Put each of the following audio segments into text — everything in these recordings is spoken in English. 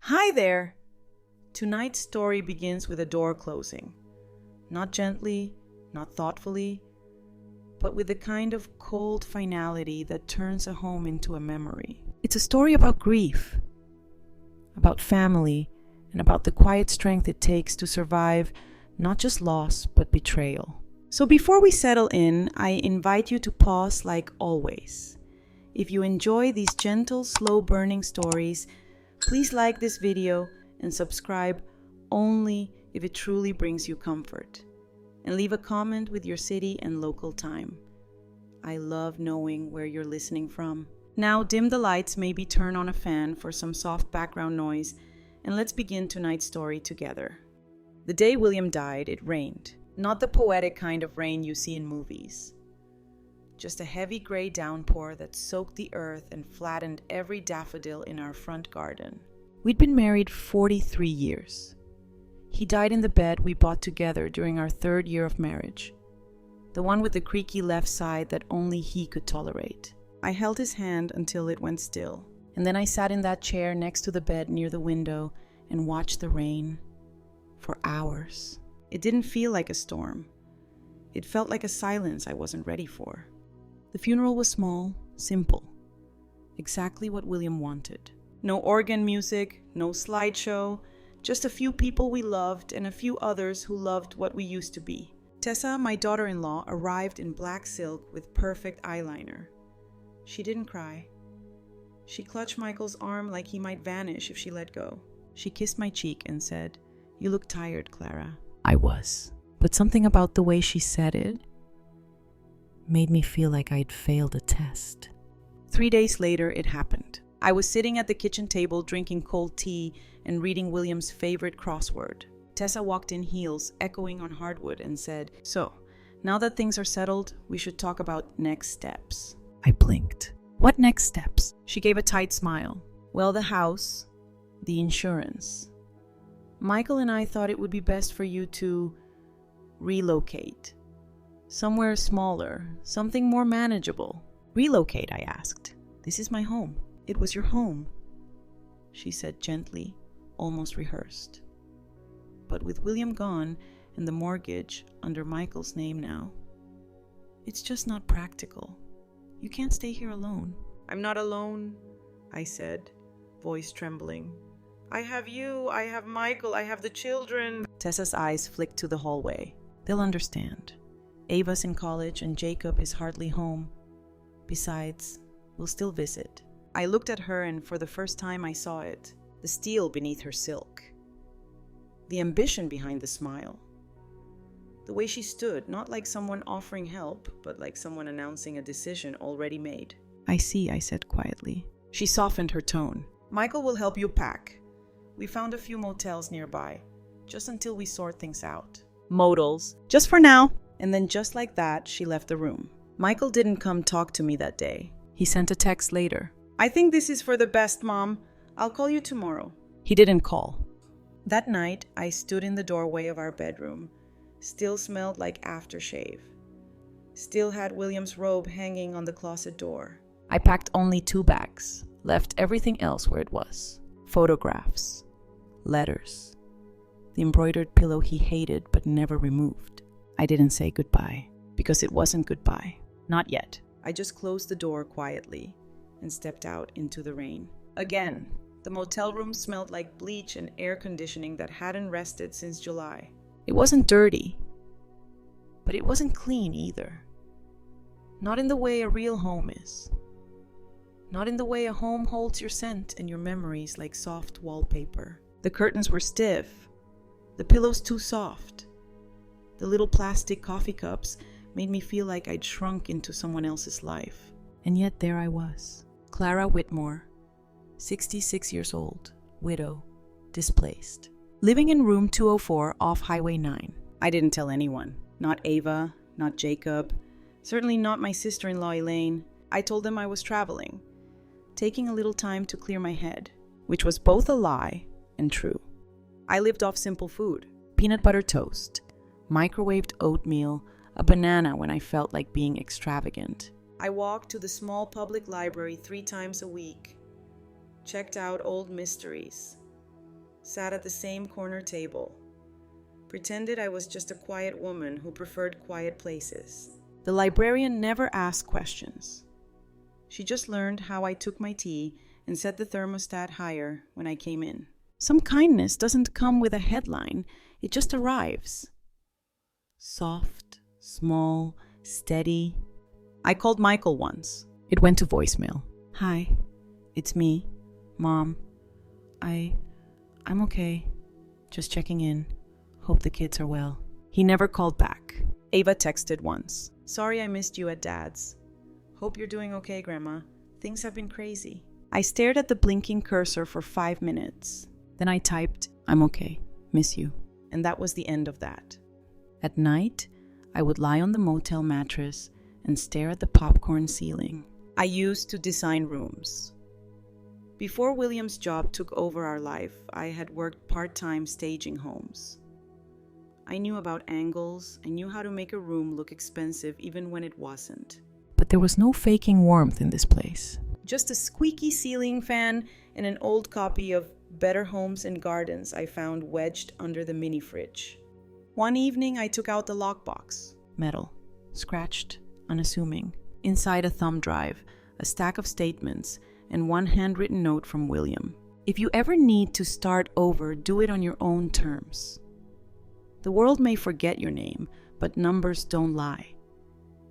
Hi there! Tonight's story begins with a door closing. Not gently, not thoughtfully, but with the kind of cold finality that turns a home into a memory. It's a story about grief, about family, and about the quiet strength it takes to survive not just loss, but betrayal. So before we settle in, I invite you to pause like always. If you enjoy these gentle, slow-burning stories, please like this video and subscribe only if it truly brings you comfort. And leave a comment with your city and local time. I love knowing where you're listening from. Now dim the lights, maybe turn on a fan for some soft background noise, and let's begin tonight's story together. The day William died, it rained. Not the poetic kind of rain you see in movies. Just a heavy gray downpour that soaked the earth and flattened every daffodil in our front garden. We'd been married 43 years. He died in the bed we bought together during our 3rd year of marriage. The one with the creaky left side that only he could tolerate. I held his hand until it went still, and then I sat in that chair next to the bed near the window and watched the rain for hours. It didn't feel like a storm. It felt like a silence I wasn't ready for. The funeral was small, simple, exactly what William wanted. No organ music, no slideshow, just a few people we loved and a few others who loved what we used to be. Tessa, my daughter-in-law, arrived in black silk with perfect eyeliner. She didn't cry. She clutched Michael's arm like he might vanish if she let go. She kissed my cheek and said, "You look tired, Clara." I was. But something about the way she said it made me feel like I'd failed a test. 3 days later, it happened. I was sitting at the kitchen table drinking cold tea and reading William's favorite crossword. Tessa walked in heels, echoing on hardwood, and said, "So, now that things are settled, we should talk about next steps." I blinked. "What next steps?" She gave a tight smile. "Well, the house, the insurance. Michael and I thought it would be best for you to relocate. Somewhere smaller, something more manageable." "Relocate?" I asked. "This is my home." "It was your home," she said gently, almost rehearsed. "But with William gone and the mortgage under Michael's name now, it's just not practical. You can't stay here alone." "I'm not alone," I said, voice trembling. "I have you, I have Michael, I have the children." Tessa's eyes flicked to the hallway. "They'll understand. Ava's in college and Jacob is hardly home. Besides, we'll still visit." I looked at her, and for the first time I saw it. The steel beneath her silk. The ambition behind the smile. The way she stood, not like someone offering help, but like someone announcing a decision already made. "I see," I said quietly. She softened her tone. "Michael will help you pack. We found a few motels nearby, just until we sort things out." "Modals, just for now." And then just like that, she left the room. Michael didn't come talk to me that day. He sent a text later. "I think this is for the best, Mom. I'll call you tomorrow." He didn't call. That night, I stood in the doorway of our bedroom. Still smelled like aftershave. Still had William's robe hanging on the closet door. I packed only 2 bags, left everything else where it was. Photographs, letters, the embroidered pillow he hated but never removed. I didn't say goodbye, because it wasn't goodbye. Not yet. I just closed the door quietly and stepped out into the rain. Again, the motel room smelled like bleach and air conditioning that hadn't rested since July. It wasn't dirty, but it wasn't clean either. Not in the way a real home is. Not in the way a home holds your scent and your memories like soft wallpaper. The curtains were stiff, the pillows too soft. The little plastic coffee cups made me feel like I'd shrunk into someone else's life. And yet there I was. Clara Whitmore, 66 years old, widow, displaced. Living in room 204 off Highway 9. I didn't tell anyone. Not Ava, not Jacob, certainly not my sister-in-law Elaine. I told them I was traveling, taking a little time to clear my head, which was both a lie and true. I lived off simple food, peanut butter toast, microwaved oatmeal, a banana when I felt like being extravagant. I walked to the small public library 3 times a week, checked out old mysteries, sat at the same corner table, pretended I was just a quiet woman who preferred quiet places. The librarian never asked questions. She just learned how I took my tea and set the thermostat higher when I came in. Some kindness doesn't come with a headline, it just arrives. Soft, small, steady. I called Michael once. It went to voicemail. Hi, it's me, Mom. I'm okay. Just checking in. Hope the kids are well. He never called back. Ava texted once. Sorry I missed you at Dad's. Hope you're doing okay, Grandma. Things have been crazy. I stared at the blinking cursor for 5 minutes. Then I typed, I'm okay. Miss you. And that was the end of that. At night, I would lie on the motel mattress and stare at the popcorn ceiling. I used to design rooms. Before William's job took over our life, I had worked part-time staging homes. I knew about angles. I knew how to make a room look expensive even when it wasn't. But there was no faking warmth in this place. Just a squeaky ceiling fan and an old copy of Better Homes and Gardens I found wedged under the mini fridge. One evening, I took out the lockbox. Metal, scratched, unassuming. Inside a thumb drive, a stack of statements, and one handwritten note from William. If you ever need to start over, do it on your own terms. The world may forget your name, but numbers don't lie.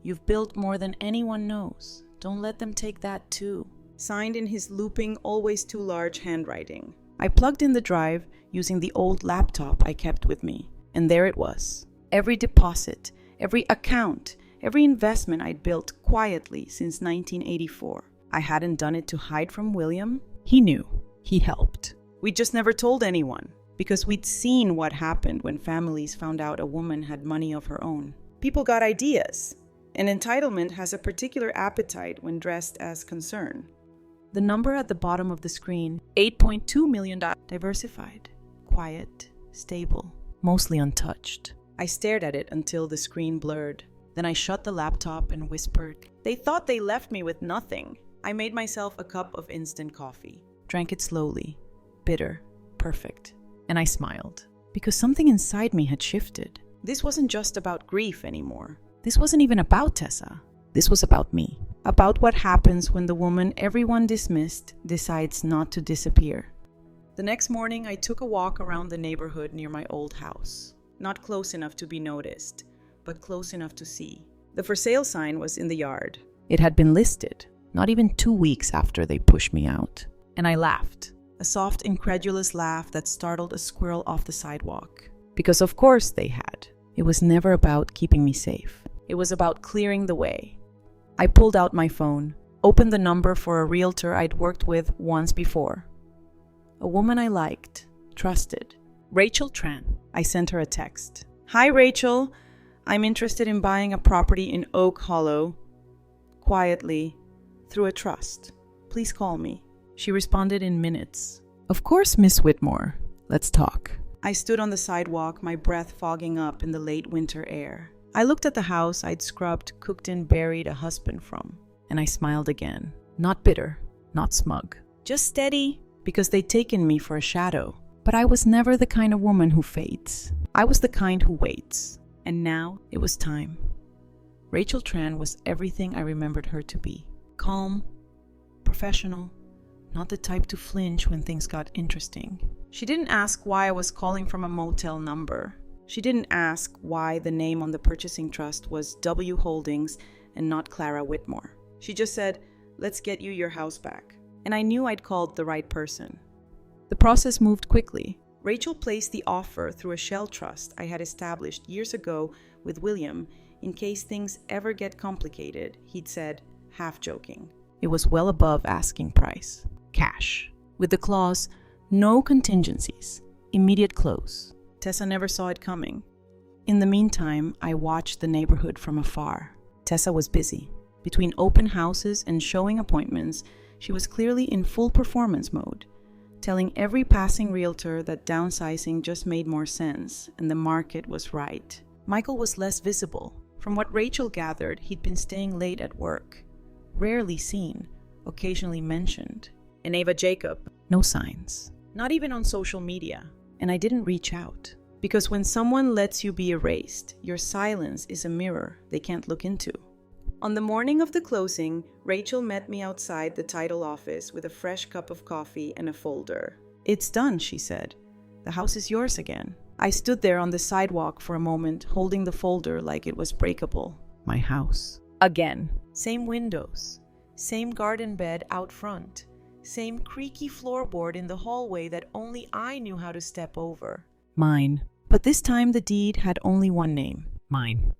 You've built more than anyone knows. Don't let them take that too. Signed in his looping, always too large handwriting. I plugged in the drive using the old laptop I kept with me, and there it was. Every deposit, every account, every investment I'd built quietly since 1984. I hadn't done it to hide from William. He knew. He helped. We just never told anyone, because we'd seen what happened when families found out a woman had money of her own. People got ideas, and entitlement has a particular appetite when dressed as concern. The number at the bottom of the screen, $8.2 million, diversified, quiet, stable, mostly untouched. I stared at it until the screen blurred. Then I shut the laptop and whispered, "They thought they left me with nothing." I made myself a cup of instant coffee, drank it slowly, bitter, perfect, and I smiled, because something inside me had shifted. This wasn't just about grief anymore. This wasn't even about Tessa. This was about me. About what happens when the woman everyone dismissed decides not to disappear. The next morning, I took a walk around the neighborhood near my old house. Not close enough to be noticed, but close enough to see. The for sale sign was in the yard. It had been listed, not even 2 weeks after they pushed me out. And I laughed. A soft, incredulous laugh that startled a squirrel off the sidewalk. Because of course they had. It was never about keeping me safe. It was about clearing the way. I pulled out my phone, opened the number for a realtor I'd worked with once before. A woman I liked, trusted. Rachel Tran. I sent her a text. Hi, Rachel. I'm interested in buying a property in Oak Hollow. Quietly, through a trust. Please call me. She responded in minutes. Of course, Miss Whitmore. Let's talk. I stood on the sidewalk, my breath fogging up in the late winter air. I looked at the house I'd scrubbed, cooked, and buried a husband from, and I smiled again. Not bitter, not smug. Just steady, because they'd taken me for a shadow. But I was never the kind of woman who fades. I was the kind who waits. And now it was time. Rachel Tran was everything I remembered her to be. Calm, professional, not the type to flinch when things got interesting. She didn't ask why I was calling from a motel number. She didn't ask why the name on the purchasing trust was W Holdings and not Clara Whitmore. She just said, let's get you your house back. And I knew I'd called the right person. The process moved quickly. Rachel placed the offer through a shell trust I had established years ago with William in case things ever get complicated, he'd said, half joking. It was well above asking price. Cash. With the clause, no contingencies, immediate close. Tessa never saw it coming. In the meantime, I watched the neighborhood from afar. Tessa was busy. Between open houses and showing appointments, she was clearly in full performance mode, telling every passing realtor that downsizing just made more sense and the market was right. Michael was less visible. From what Rachel gathered, he'd been staying late at work. Rarely seen, occasionally mentioned. And Ava Jacob, no signs. not even on social media. And I didn't reach out. Because when someone lets you be erased, your silence is a mirror they can't look into. On the morning of the closing, Rachel met me outside the title office with a fresh cup of coffee and a folder. "It's done," she said. "The house is yours again." I stood there on the sidewalk for a moment, holding the folder like it was breakable. My house. Again. Same windows. Same garden bed out front. Same creaky floorboard in the hallway that only I knew how to step over. Mine. But this time the deed had only one name. Mine.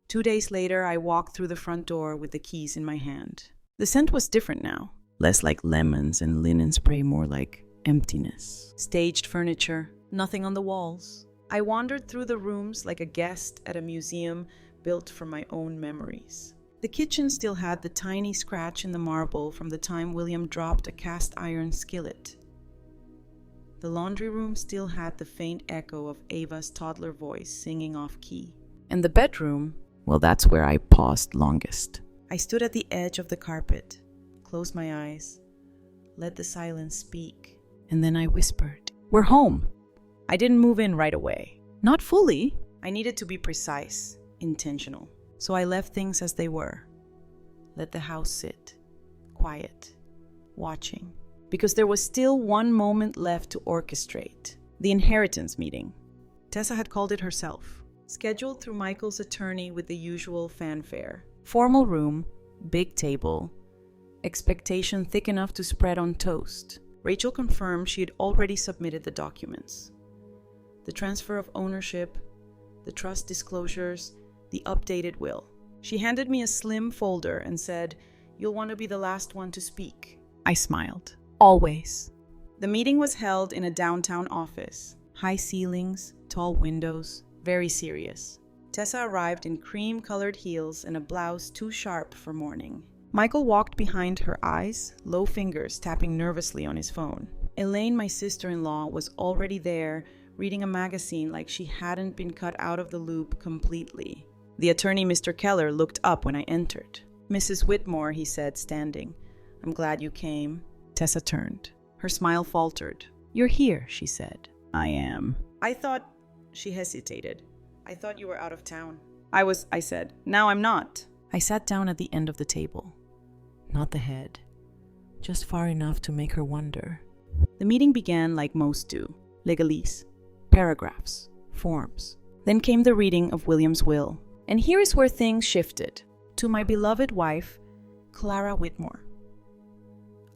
2 days later, I walked through the front door with the keys in my hand. The scent was different now. Less like lemons and linen spray, more like emptiness. Staged furniture, nothing on the walls. I wandered through the rooms like a guest at a museum built from my own memories. The kitchen still had the tiny scratch in the marble from the time William dropped a cast iron skillet. The laundry room still had the faint echo of Ava's toddler voice singing off key. And the bedroom, well, that's where I paused longest. I stood at the edge of the carpet, closed my eyes, let the silence speak, and then I whispered, "We're home." I didn't move in right away. Not fully. I needed to be precise, intentional. So I left things as they were. Let the house sit, quiet, watching. Because there was still one moment left to orchestrate. The inheritance meeting. Tessa had called it herself. Scheduled through Michael's attorney with the usual fanfare. Formal room, big table, expectation thick enough to spread on toast. Rachel confirmed she had already submitted the documents. The transfer of ownership, the trust disclosures, the updated will. She handed me a slim folder and said, "You'll want to be the last one to speak." I smiled. Always. The meeting was held in a downtown office. High ceilings, tall windows, very serious. Tessa arrived in cream-colored heels and a blouse too sharp for morning. Michael walked behind her eyes, low fingers tapping nervously on his phone. Elaine, my sister-in-law, was already there, reading a magazine like she hadn't been cut out of the loop completely. The attorney, Mr. Keller, looked up when I entered. "Mrs. Whitmore," he said, standing. "I'm glad you came." Tessa turned. Her smile faltered. "You're here," she said. "I am." "I thought..." She hesitated. "I thought you were out of town." I said. "Now I'm not." I sat down at the end of the table. Not the head. Just far enough to make her wonder. The meeting began like most do. Legalese. Paragraphs. Forms. Then came the reading of William's will. And here is where things shifted. To my beloved wife, Clara Whitmore.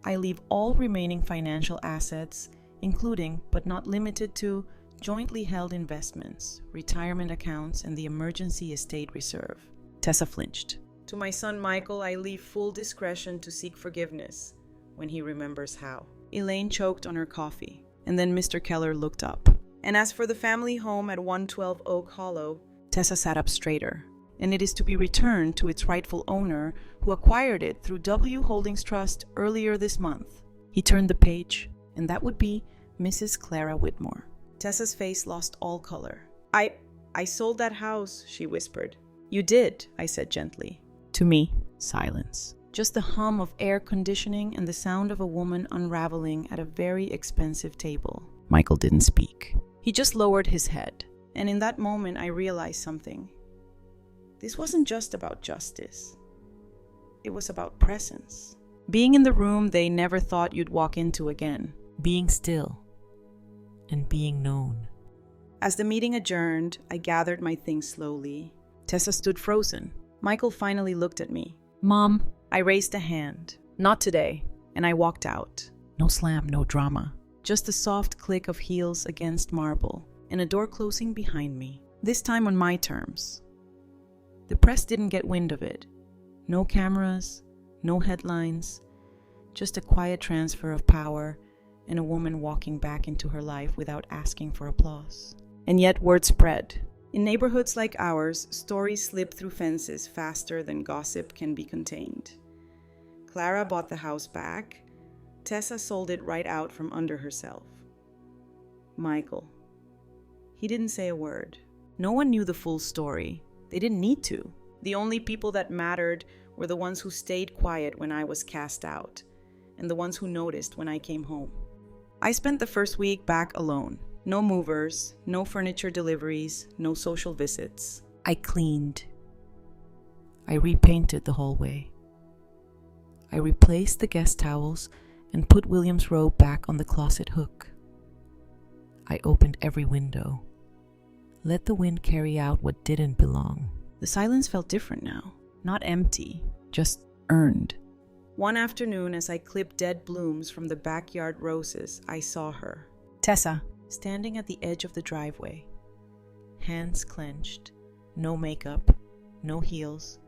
I leave all remaining financial assets, including, but not limited to, jointly held investments, retirement accounts, and the emergency estate reserve. Tessa flinched. To my son Michael, I leave full discretion to seek forgiveness when he remembers how. Elaine choked on her coffee, and then Mr. Keller looked up. And as for the family home at 112 Oak Hollow, Tessa sat up straighter, and it is to be returned to its rightful owner, who acquired it through W. Holdings Trust earlier this month. He turned the page, and that would be Mrs. Clara Whitmore. Tessa's face lost all color. I sold that house," she whispered. "You did," I said gently. To me, silence. Just the hum of air conditioning and the sound of a woman unraveling at a very expensive table. Michael didn't speak. He just lowered his head. And in that moment, I realized something. This wasn't just about justice. It was about presence. Being in the room they never thought you'd walk into again. Being still. And being known. As the meeting adjourned, I gathered my things slowly. Tessa stood frozen. Michael finally looked at me. "Mom." I raised a hand. "Not today." And I walked out. No slam, no drama. Just the soft click of heels against marble. And a door closing behind me, this time on my terms. The press didn't get wind of it. No cameras, no headlines, just a quiet transfer of power and a woman walking back into her life without asking for applause. And yet word spread. In neighborhoods like ours, stories slip through fences faster than gossip can be contained. Clara bought the house back. Tessa sold it right out from under herself. Michael. He didn't say a word. No one knew the full story. They didn't need to. The only people that mattered were the ones who stayed quiet when I was cast out, and the ones who noticed when I came home. I spent the first week back alone. No movers, no furniture deliveries, no social visits. I cleaned. I repainted the hallway. I replaced the guest towels and put William's robe back on the closet hook. I opened every window. Let the wind carry out what didn't belong. The silence felt different now. Not empty, just earned. One afternoon, as I clipped dead blooms from the backyard roses, I saw her. Tessa, standing at the edge of the driveway. Hands clenched, no makeup, no heels,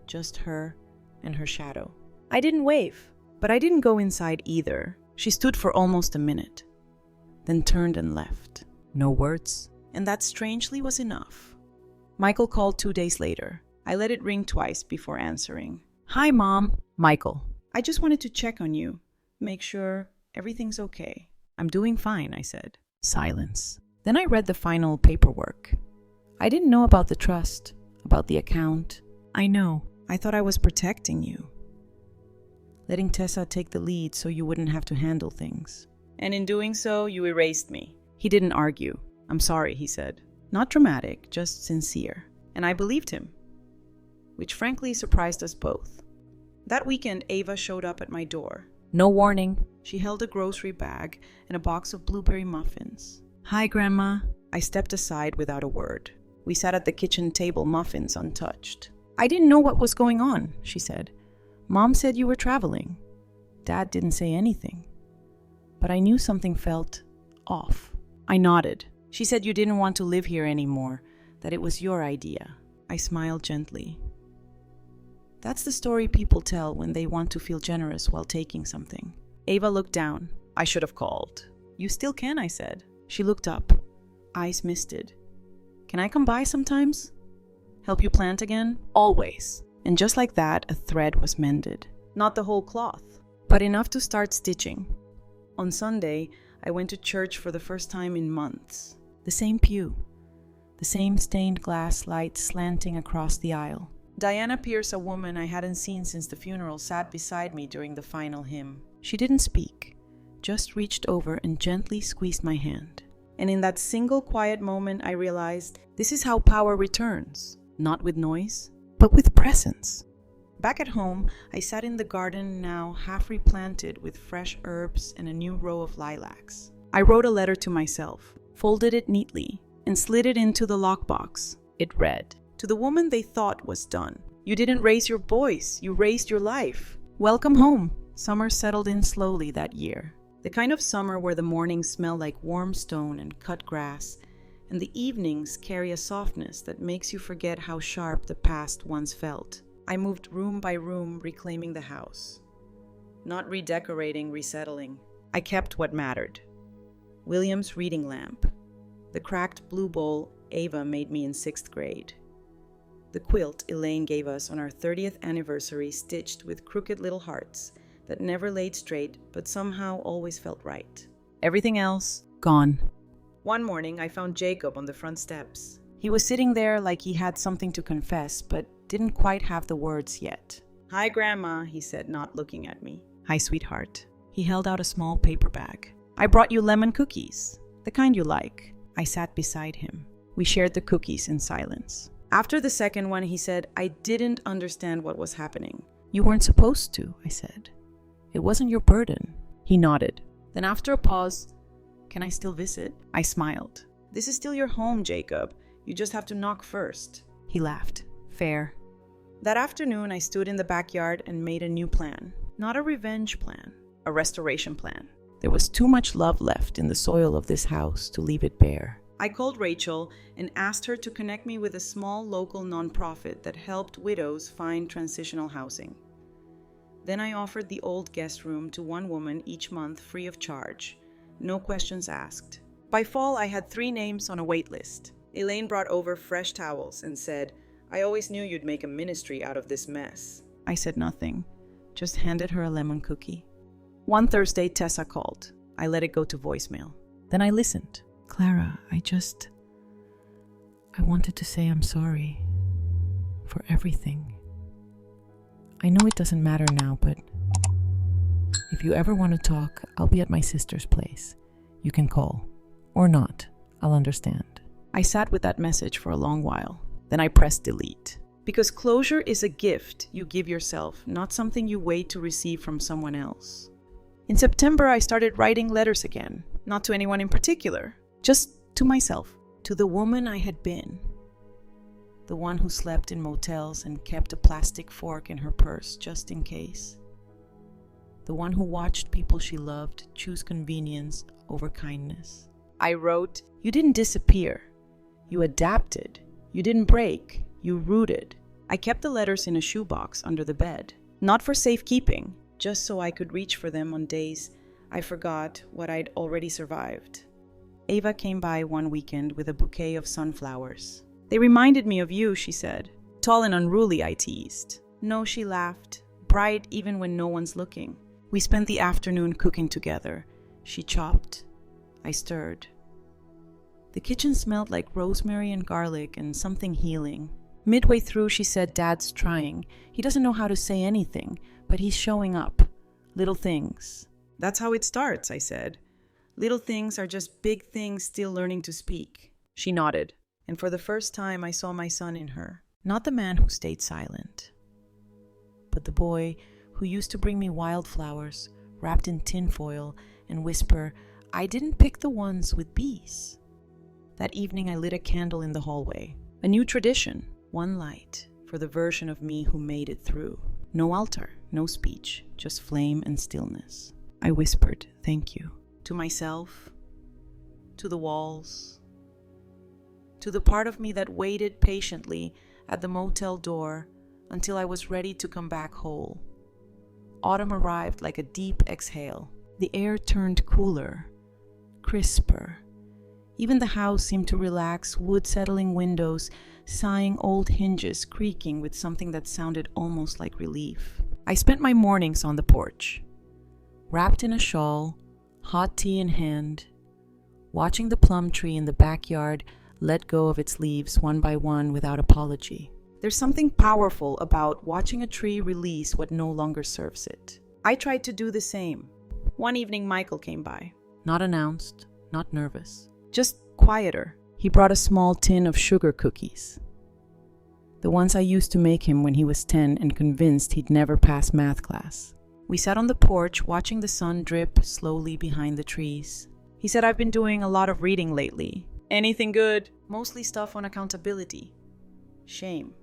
just her and her shadow. I didn't wave, but I didn't go inside either. She stood for almost a minute, then turned and left. No words, and that strangely was enough. Michael called 2 days later. I let it ring twice before answering. Hi, Mom. Michael. I just wanted to check on you, make sure everything's okay. I'm doing fine, I said. Silence. Then I read the final paperwork. I didn't know about the trust, about the account. I know. I thought I was protecting you. Letting Tessa take the lead so you wouldn't have to handle things. And in doing so, you erased me. He didn't argue. I'm sorry, he said. Not dramatic, just sincere. And I believed him, which frankly surprised us both. That weekend, Ava showed up at my door. No warning. She held a grocery bag and a box of blueberry muffins. Hi, Grandma. I stepped aside without a word. We sat at the kitchen table, muffins untouched. I didn't know what was going on, she said. Mom said you were traveling. Dad didn't say anything. But I knew something felt off. I nodded. She said you didn't want to live here anymore, that it was your idea. I smiled gently. That's the story people tell when they want to feel generous while taking something. Ava looked down. I should have called. You still can, I said. She looked up. Eyes misted. Can I come by sometimes? Help you plant again? Always. And just like that, a thread was mended. Not the whole cloth, but enough to start stitching. On Sunday, I went to church for the first time in months. The same pew. The same stained glass light slanting across the aisle. Diana Pierce, a woman I hadn't seen since the funeral, sat beside me during the final hymn. She didn't speak, just reached over and gently squeezed my hand. And in that single quiet moment, I realized this is how power returns. Not with noise, but with presence. Back at home, I sat in the garden, now half replanted with fresh herbs and a new row of lilacs. I wrote a letter to myself, folded it neatly, and slid it into the lockbox. It read, to the woman they thought was done. You didn't raise your voice, you raised your life. Welcome home. Summer settled in slowly that year. The kind of summer where the mornings smell like warm stone and cut grass, and the evenings carry a softness that makes you forget how sharp the past once felt. I moved room by room, reclaiming the house. Not redecorating, resettling. I kept what mattered. William's reading lamp. The cracked blue bowl Ava made me in 6th grade. The quilt Elaine gave us on our 30th anniversary, stitched with crooked little hearts that never laid straight but somehow always felt right. Everything else, gone. One morning, I found Jacob on the front steps. He was sitting there like he had something to confess, but didn't quite have the words yet. Hi, Grandma, he said, not looking at me. Hi, sweetheart. He held out a small paper bag. I brought you lemon cookies, the kind you like. I sat beside him. We shared the cookies in silence. After the second one, he said, I didn't understand what was happening. You weren't supposed to, I said. It wasn't your burden. He nodded. Then after a pause, can I still visit? I smiled. This is still your home, Jacob. You just have to knock first. He laughed. Fair. That afternoon, I stood in the backyard and made a new plan. Not a revenge plan, a restoration plan. There was too much love left in the soil of this house to leave it bare. I called Rachel and asked her to connect me with a small local nonprofit that helped widows find transitional housing. Then I offered the old guest room to one woman each month free of charge. No questions asked. By fall, I had 3 names on a wait list. Elaine brought over fresh towels and said, I always knew you'd make a ministry out of this mess. I said nothing, just handed her a lemon cookie. One Thursday, Tessa called. I let it go to voicemail. Then I listened. Clara, I wanted to say I'm sorry for everything. I know it doesn't matter now, but if you ever want to talk, I'll be at my sister's place. You can call. Or not. I'll understand. I sat with that message for a long while. Then I pressed delete. Because closure is a gift you give yourself, not something you wait to receive from someone else. In September, I started writing letters again. Not to anyone in particular. Just to myself. To the woman I had been. The one who slept in motels and kept a plastic fork in her purse just in case. The one who watched people she loved choose convenience over kindness. I wrote, "You didn't disappear. You adapted. You didn't break. You rooted." I kept the letters in a shoebox under the bed. Not for safekeeping, just so I could reach for them on days I forgot what I'd already survived. Ava came by one weekend with a bouquet of sunflowers. "They reminded me of you," she said. "Tall and unruly," I teased. "No," she laughed, "bright even when no one's looking." We spent the afternoon cooking together. She chopped. I stirred. The kitchen smelled like rosemary and garlic and something healing. Midway through, she said, "Dad's trying. He doesn't know how to say anything, but he's showing up. Little things." "That's how it starts," I said. "Little things are just big things still learning to speak." She nodded, and for the first time I saw my son in her. Not the man who stayed silent, but the boy who used to bring me wildflowers wrapped in tinfoil and whisper, "I didn't pick the ones with bees." That evening I lit a candle in the hallway. A new tradition, one light for the version of me who made it through. No altar, no speech, just flame and stillness. I whispered, "Thank you." To myself, to the walls, to the part of me that waited patiently at the motel door until I was ready to come back whole. Autumn arrived like a deep exhale. The air turned cooler, crisper. Even the house seemed to relax, wood-settling windows, sighing old hinges creaking with something that sounded almost like relief. I spent my mornings on the porch, wrapped in a shawl, hot tea in hand, watching the plum tree in the backyard let go of its leaves one by one without apology. There's something powerful about watching a tree release what no longer serves it. I tried to do the same. One evening, Michael came by. Not announced, not nervous, just quieter. He brought a small tin of sugar cookies. The ones I used to make him when he was 10 and convinced he'd never pass math class. We sat on the porch watching the sun drip slowly behind the trees. He said, "I've been doing a lot of reading lately." "Anything good?" "Mostly stuff on accountability, shame,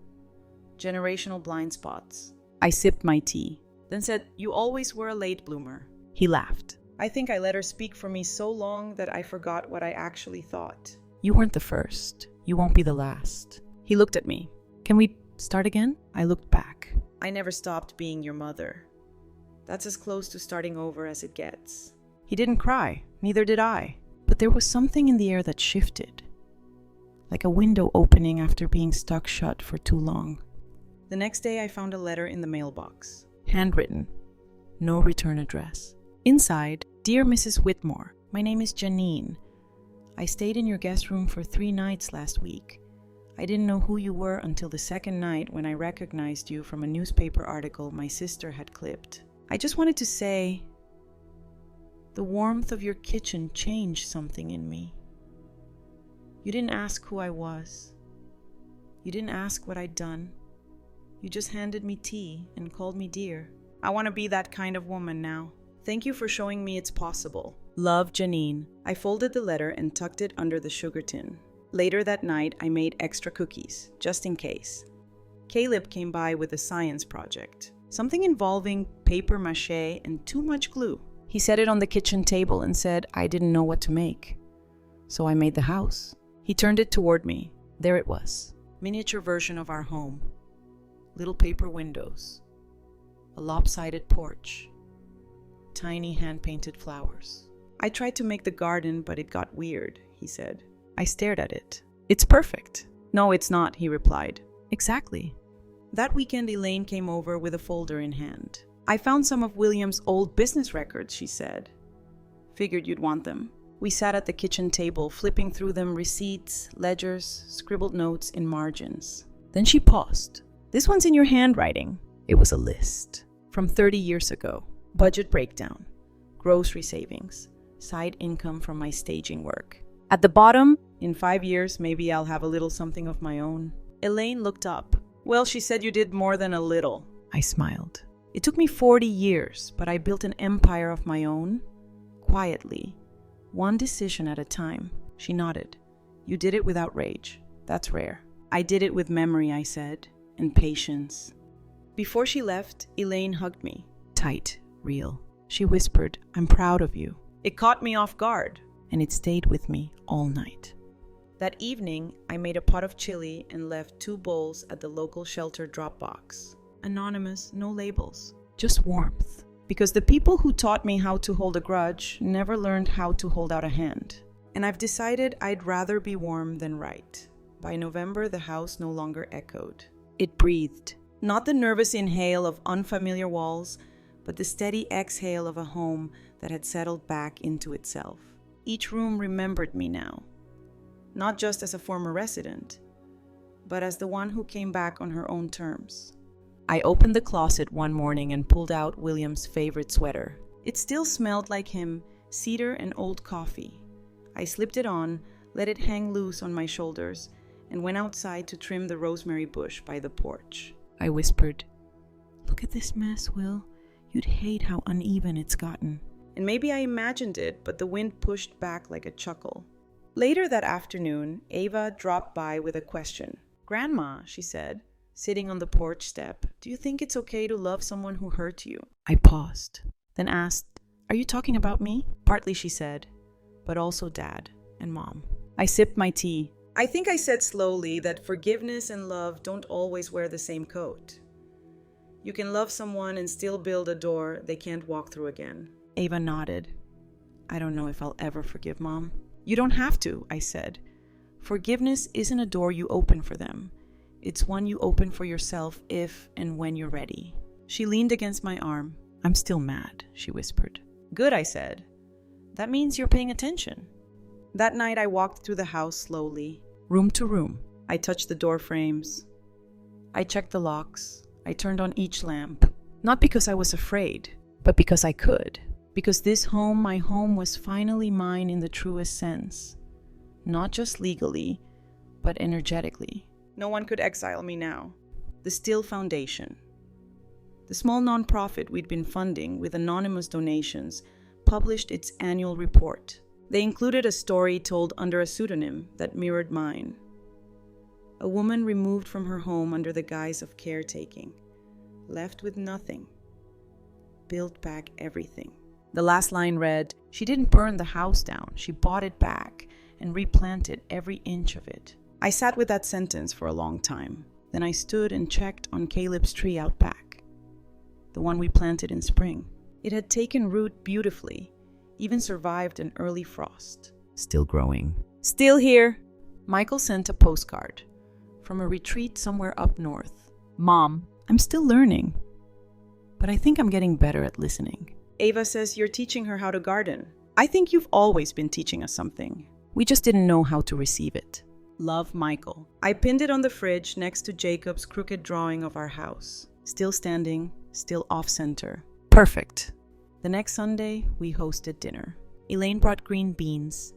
generational blind spots." I sipped my tea, then said, "You always were a late bloomer." He laughed. "I think I let her speak for me so long that I forgot what I actually thought." "You weren't the first. You won't be the last." He looked at me. "Can we start again?" I looked back. "I never stopped being your mother. That's as close to starting over as it gets." He didn't cry, neither did I. But there was something in the air that shifted, like a window opening after being stuck shut for too long. The next day I found a letter in the mailbox, handwritten, no return address. Inside, "Dear Mrs. Whitmore, my name is Janine. I stayed in your guest room for 3 nights last week. I didn't know who you were until the second night when I recognized you from a newspaper article my sister had clipped. I just wanted to say, the warmth of your kitchen changed something in me. You didn't ask who I was. You didn't ask what I'd done. You just handed me tea and called me dear. I want to be that kind of woman now. Thank you for showing me it's possible. Love, Janine." I folded the letter and tucked it under the sugar tin. Later that night, I made extra cookies, just in case. Caleb came by with a science project, something involving paper mache and too much glue. He set it on the kitchen table and said I didn't know what to make. So I made the house. He turned it toward me. There it was. Miniature version of our home. Little paper windows. A lopsided porch. Tiny hand-painted flowers. "I tried to make the garden, but it got weird," he said. I stared at it. "It's perfect." "No, it's not," he replied. "Exactly." That weekend, Elaine came over with a folder in hand. "I found some of William's old business records," she said. "Figured you'd want them." We sat at the kitchen table, flipping through them, receipts, ledgers, scribbled notes in margins. Then she paused. "This one's in your handwriting." It was a list. From 30 years ago. Budget breakdown. Grocery savings. side income from my staging work. At the bottom, in 5 years, maybe I'll have a little something of my own. Elaine looked up. Well, she said you did more than a little. I smiled. It took me 40 years, but I built an empire of my own, quietly, one decision at a time. She nodded. You did it without rage. That's rare. I did it with memory, I said, and patience. Before she left, Elaine hugged me. Tight, real. She whispered, I'm proud of you. It caught me off guard, and it stayed with me all night. That evening, I made a pot of chili and left 2 bowls at the local shelter drop box. Anonymous, no labels, just warmth. Because the people who taught me how to hold a grudge never learned how to hold out a hand. And I've decided I'd rather be warm than right. By November, the house no longer echoed. It breathed. Not the nervous inhale of unfamiliar walls, but the steady exhale of a home that had settled back into itself. Each room remembered me now. Not just as a former resident, but as the one who came back on her own terms. I opened the closet one morning and pulled out William's favorite sweater. It still smelled like him, cedar and old coffee. I slipped it on, let it hang loose on my shoulders, and went outside to trim the rosemary bush by the porch. I whispered, Look at this mess, Will. You'd hate how uneven it's gotten. And maybe I imagined it, but the wind pushed back like a chuckle. Later that afternoon, Ava dropped by with a question. Grandma, she said, sitting on the porch step, do you think it's okay to love someone who hurt you? I paused, then asked, Are you talking about me? Partly, she said, but also Dad and Mom. I sipped my tea. I think I said slowly that forgiveness and love don't always wear the same coat. You can love someone and still build a door they can't walk through again. Ava nodded. I don't know if I'll ever forgive Mom. You don't have to, I said. Forgiveness isn't a door you open for them. It's one you open for yourself if and when you're ready. She leaned against my arm. I'm still mad, she whispered. Good, I said. That means you're paying attention. That night I walked through the house slowly, room to room. I touched the door frames. I checked the locks. I turned on each lamp. Not because I was afraid, but because I could. Because this home, my home, was finally mine in the truest sense. Not just legally, but energetically. No one could exile me now. The Still Foundation. The small nonprofit we'd been funding with anonymous donations published its annual report. They included a story told under a pseudonym that mirrored mine. A woman removed from her home under the guise of caretaking, left with nothing, built back everything. The last line read, She didn't burn the house down, she bought it back and replanted every inch of it. I sat with that sentence for a long time. Then I stood and checked on Caleb's tree out back, the one we planted in spring. It had taken root beautifully, even survived an early frost. Still growing. Still here. Michael sent a postcard from a retreat somewhere up north. Mom, I'm still learning, but I think I'm getting better at listening. Ava says you're teaching her how to garden. I think you've always been teaching us something. We just didn't know how to receive it. Love, Michael. I pinned it on the fridge next to Jacob's crooked drawing of our house. Still standing, still off-center. Perfect. The next Sunday, we hosted dinner. Elaine brought green beans.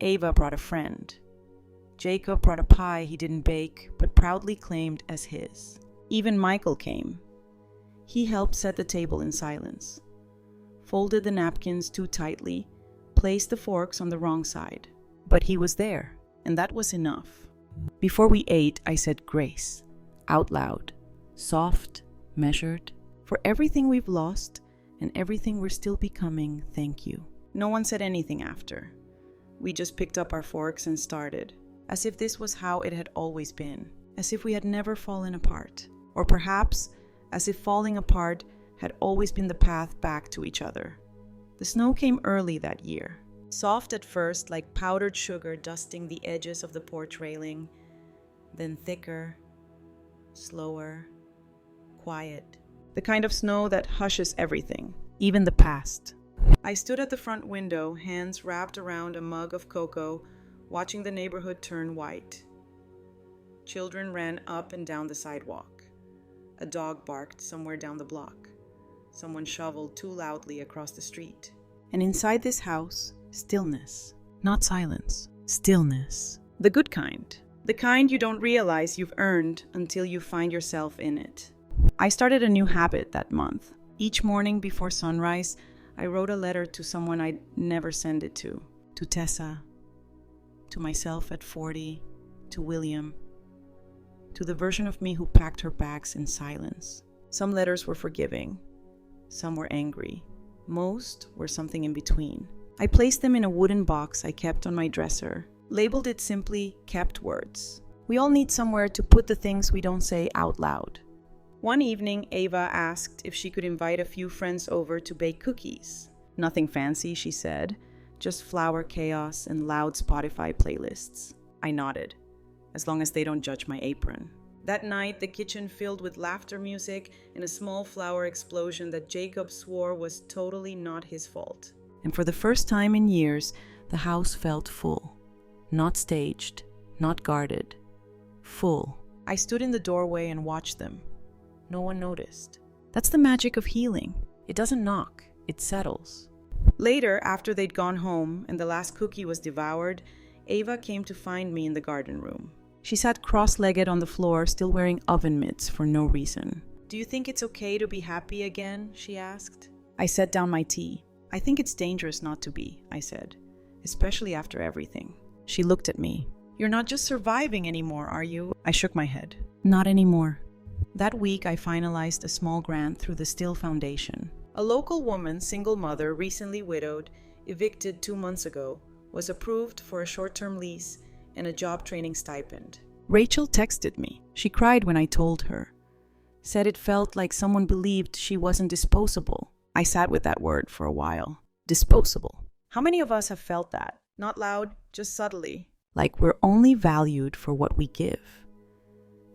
Ava brought a friend. Jacob brought a pie he didn't bake, but proudly claimed as his. Even Michael came. He helped set the table in silence, folded the napkins too tightly, placed the forks on the wrong side. But he was there, and that was enough. Before we ate, I said grace, out loud, soft, measured, for everything we've lost and everything we're still becoming, thank you. No one said anything after. We just picked up our forks and started, as if this was how it had always been, as if we had never fallen apart, or perhaps as if falling apart had always been the path back to each other. The snow came early that year, soft at first like powdered sugar dusting the edges of the porch railing, then thicker, slower, quiet. The kind of snow that hushes everything, even the past. I stood at the front window, hands wrapped around a mug of cocoa, watching the neighborhood turn white. Children ran up and down the sidewalk. A dog barked somewhere down the block. Someone shoveled too loudly across the street. And inside this house, stillness. Not silence, stillness. The good kind. The kind you don't realize you've earned until you find yourself in it. I started a new habit that month. Each morning before sunrise, I wrote a letter to someone I'd never send it to. To Tessa, to myself at 40, to William, to the version of me who packed her bags in silence. Some letters were forgiving, some were angry. Most were something in between. I placed them in a wooden box I kept on my dresser, labeled it simply "Kept Words." We all need somewhere to put the things we don't say out loud. One evening, Ava asked if she could invite a few friends over to bake cookies. Nothing fancy, she said, just flour chaos and loud Spotify playlists. I nodded, as long as they don't judge my apron. That night, the kitchen filled with laughter music and a small flower explosion that Jacob swore was totally not his fault. And for the first time in years, the house felt full. Not staged, not guarded. Full. I stood in the doorway and watched them. No one noticed. That's the magic of healing. It doesn't knock, it settles. Later, after they'd gone home and the last cookie was devoured, Ava came to find me in the garden room. She sat cross-legged on the floor, still wearing oven mitts for no reason. "Do you think it's okay to be happy again?" she asked. I set down my tea. "I think it's dangerous not to be," I said, "especially after everything." She looked at me. "You're not just surviving anymore, are you?" I shook my head. "Not anymore." That week, I finalized a small grant through the Still Foundation. A local woman, single mother, recently widowed, evicted 2 months ago, was approved for a short-term lease and a job training stipend. Rachel texted me. She cried when I told her. Said it felt like someone believed she wasn't disposable. I sat with that word for a while. Disposable. How many of us have felt that? Not loud, just subtly. Like we're only valued for what we give.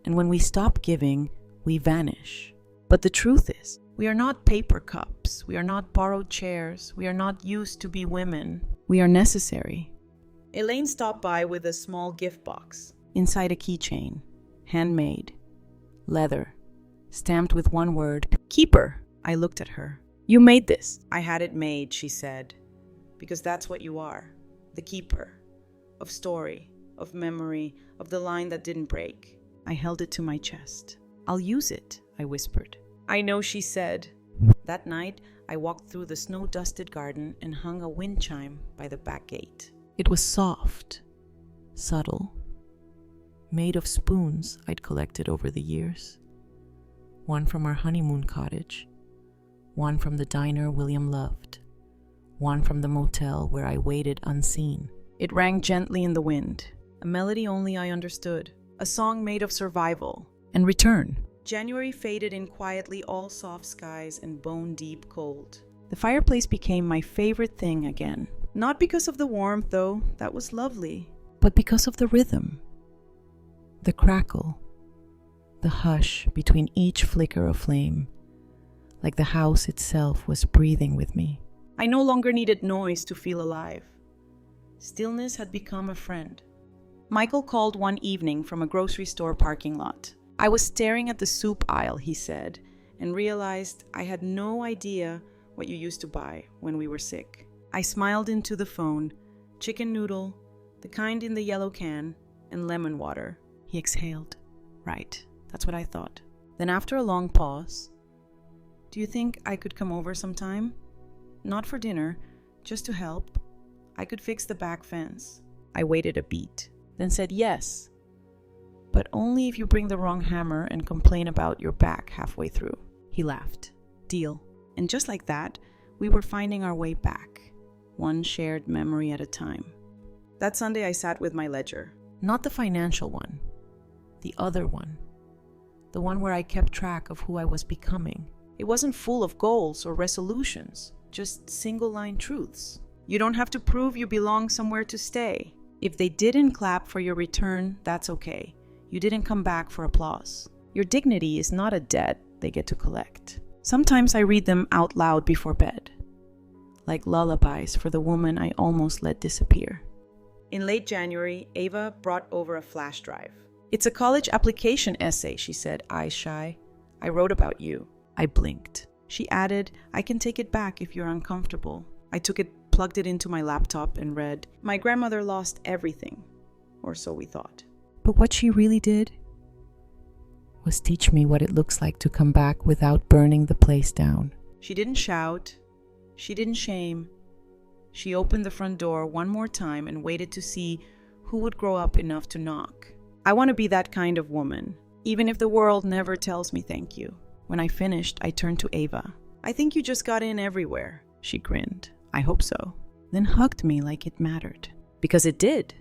And when we stop giving, we vanish. But the truth is, we are not paper cups. We are not borrowed chairs. We are not used to be women. We are necessary. Elaine stopped by with a small gift box. Inside a keychain. Handmade. Leather. Stamped with one word. Keeper. I looked at her. "You made this." "I had it made," she said. "Because that's what you are. The keeper. Of story. Of memory. Of the line that didn't break." I held it to my chest. "I'll use it," I whispered. "I know," she said. That night, I walked through the snow-dusted garden and hung a wind chime by the back gate. It was soft, subtle, made of spoons I'd collected over the years. One from our honeymoon cottage, one from the diner William loved, one from the motel where I waited unseen. It rang gently in the wind, a melody only I understood, a song made of survival and return. January faded in quietly, all soft skies and bone-deep cold. The fireplace became my favorite thing again. Not because of the warmth, though, that was lovely, but because of the rhythm. The crackle, the hush between each flicker of flame, like the house itself was breathing with me. I no longer needed noise to feel alive. Stillness had become a friend. Michael called one evening from a grocery store parking lot. I was staring at the soup aisle, he said, and realized I had no idea what you used to buy when we were sick. I smiled into the phone. Chicken noodle, the kind in the yellow can, and lemon water. He exhaled. Right, that's what I thought. Then after a long pause, "Do you think I could come over sometime? Not for dinner, just to help. I could fix the back fence." I waited a beat, then said yes, but only if you bring the wrong hammer and complain about your back halfway through. He laughed. Deal. And just like that, we were finding our way back, one shared memory at a time. That Sunday I sat with my ledger. Not the financial one, the other one. The one where I kept track of who I was becoming. It wasn't full of goals or resolutions, just single-line truths. You don't have to prove you belong somewhere to stay. If they didn't clap for your return, that's okay. You didn't come back for applause. Your dignity is not a debt they get to collect. Sometimes I read them out loud before bed, like lullabies for the woman I almost let disappear. In late January, Ava brought over a flash drive. "It's a college application essay," she said, eyes shy. "I wrote about you." I blinked. She added, "I can take it back if you're uncomfortable." I took it, plugged it into my laptop, and read, "My grandmother lost everything," or so we thought. But what she really did was teach me what it looks like to come back without burning the place down. She didn't shout. She didn't shame. She opened the front door one more time and waited to see who would grow up enough to knock. I want to be that kind of woman, even if the world never tells me thank you. When I finished, I turned to Ava. "I think you just got in everywhere," she grinned. "I hope so." Then hugged me like it mattered. Because it did.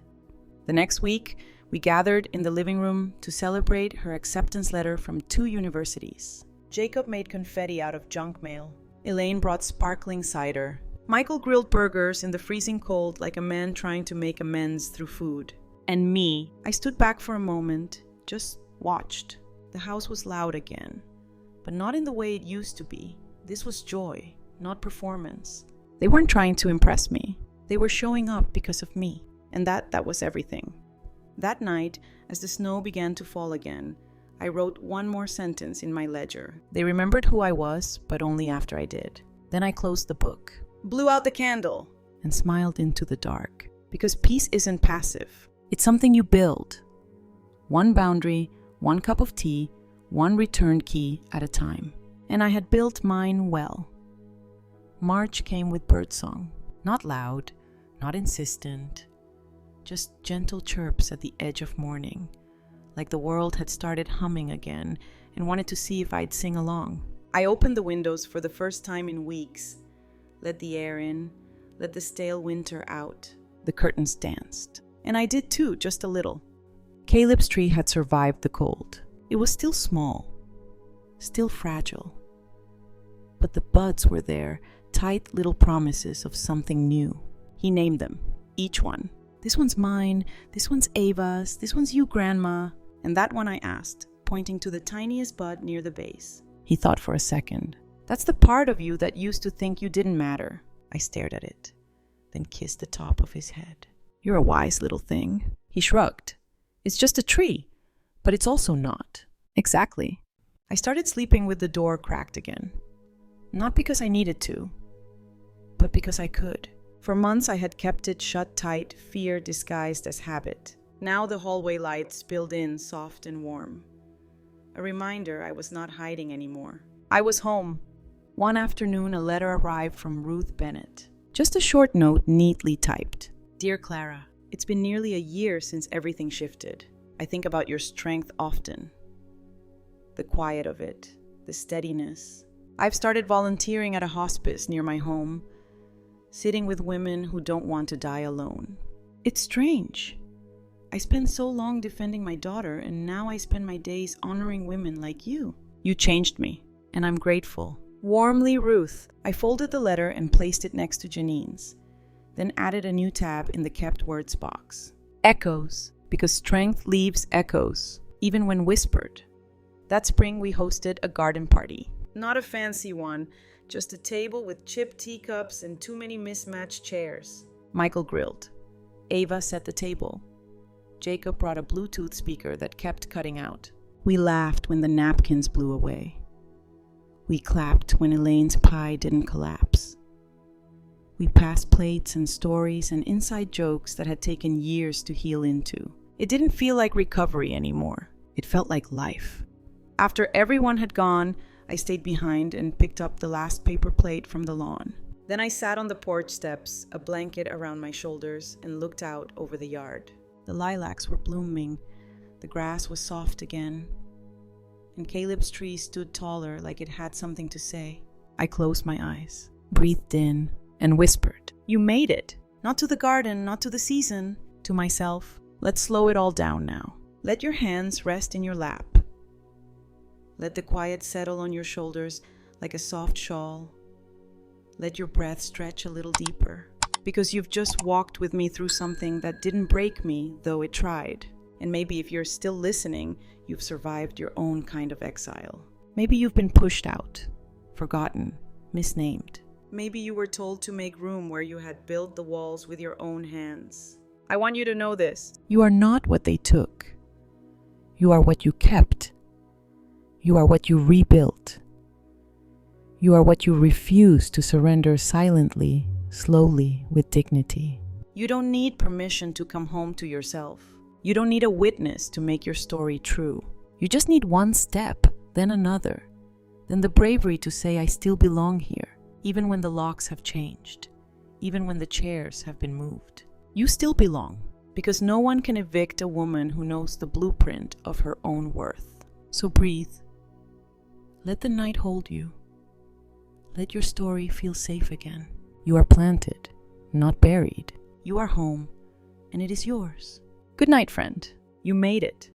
The next week, we gathered in the living room to celebrate her acceptance letter from 2 universities. Jacob made confetti out of junk mail. Elaine brought sparkling cider. Michael grilled burgers in the freezing cold like a man trying to make amends through food. And me, I stood back for a moment, just watched. The house was loud again, but not in the way it used to be. This was joy, not performance. They weren't trying to impress me. They were showing up because of me. And that was everything. That night, as the snow began to fall again, I wrote one more sentence in my ledger. They remembered who I was, but only after I did. Then I closed the book, blew out the candle, and smiled into the dark. Because peace isn't passive. It's something you build. One boundary, one cup of tea, one return key at a time. And I had built mine well. March came with birdsong. Not loud, not insistent. Just gentle chirps at the edge of morning. Like the world had started humming again and wanted to see if I'd sing along. I opened the windows for the first time in weeks. Let the air in, let the stale winter out. The curtains danced. And I did too, just a little. Caleb's tree had survived the cold. It was still small, still fragile. But the buds were there, tight little promises of something new. He named them, each one. "This one's mine, this one's Ava's, this one's you, Grandma." And that one I asked, pointing to the tiniest bud near the base. He thought for a second. "That's the part of you that used to think you didn't matter." I stared at it, then kissed the top of his head. "You're a wise little thing." He shrugged. "It's just a tree, but it's also not." "Exactly." I started sleeping with the door cracked again. Not because I needed to, but because I could. For months I had kept it shut tight, fear disguised as habit. Now the hallway light spilled in soft and warm. A reminder I was not hiding anymore. I was home. One afternoon a letter arrived from Ruth Bennett. Just a short note neatly typed. "Dear Clara, it's been nearly a year since everything shifted. I think about your strength often. The quiet of it, the steadiness. I've started volunteering at a hospice near my home, sitting with women who don't want to die alone. It's strange. I spent so long defending my daughter, and now I spend my days honoring women like you. You changed me, and I'm grateful. Warmly, Ruth." I folded the letter and placed it next to Janine's, then added a new tab in the kept words box. Echoes, because strength leaves echoes, even when whispered. That spring we hosted a garden party. Not a fancy one, just a table with chipped teacups and too many mismatched chairs. Michael grilled. Ava set the table. Jacob brought a Bluetooth speaker that kept cutting out. We laughed when the napkins blew away. We clapped when Elaine's pie didn't collapse. We passed plates and stories and inside jokes that had taken years to heal into. It didn't feel like recovery anymore. It felt like life. After everyone had gone, I stayed behind and picked up the last paper plate from the lawn. Then I sat on the porch steps, a blanket around my shoulders, and looked out over the yard. The lilacs were blooming. The grass was soft again. And Caleb's tree stood taller, like it had something to say. I closed my eyes, breathed in, and whispered, "You made it. Not to the garden, not to the season, to myself. Let's slow it all down now. Let your hands rest in your lap. Let the quiet settle on your shoulders like a soft shawl. Let your breath stretch a little deeper. Because you've just walked with me through something that didn't break me, though it tried. And maybe if you're still listening, you've survived your own kind of exile. Maybe you've been pushed out, forgotten, misnamed. Maybe you were told to make room where you had built the walls with your own hands. I want you to know this. You are not what they took. You are what you kept. You are what you rebuilt. You are what you refused to surrender silently slowly with dignity. You don't need permission to come home to yourself. You don't need a witness to make your story true. You just need one step, then another, then the bravery to say I still belong here, even when the locks have changed, even when the chairs have been moved. You still belong, because no one can evict a woman who knows the blueprint of her own worth. So breathe. Let the night hold you. Let your story feel safe again. You are planted, not buried. You are home, and it is yours. Good night, friend. You made it.